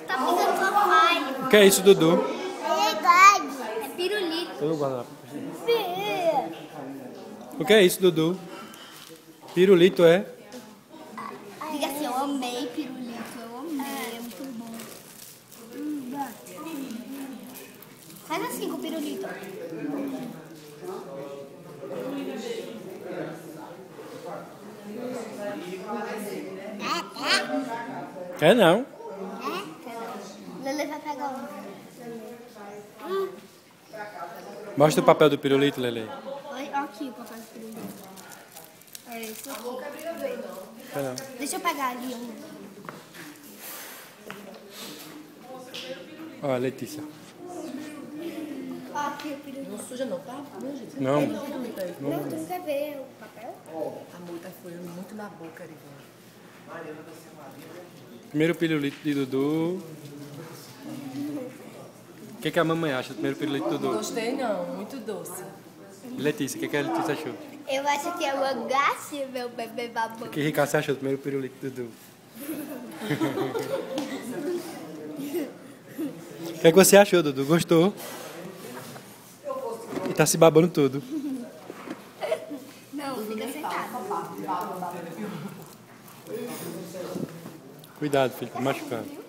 Tá pegando sua pai. O que é isso, Dudu? É verdade. É pirulito. Eu guardo. O que é isso, Dudu? Pirulito é? Diga assim, eu amei pirulito. Eu amei, é muito bom. Faz assim com o pirulito. É não. Lele vai pegar um. Mostra o papel do pirulito, Lele. Olha aqui o papai do pirulito. É isso aqui. É não. Deixa eu pegar ali um. Ó, Letícia. Ó, aqui o pirulito. Não suja não, tá? Não. Não, tu não quer ver o papel? Amor, tá furando muito na boca, Arivan. Primeiro pirulito de Dudu. O que a mamãe acha do primeiro pirulito de Dudu? Gostei não, muito doce. Letícia, o que a Letícia achou? Eu acho que é uma graça, meu bebê babão. O que Ricardo achou do primeiro pirulito de Dudu? O que você achou, Dudu? Gostou? E tá se babando tudo. Não, fica sentado. Cuidado, filho, tá machucando.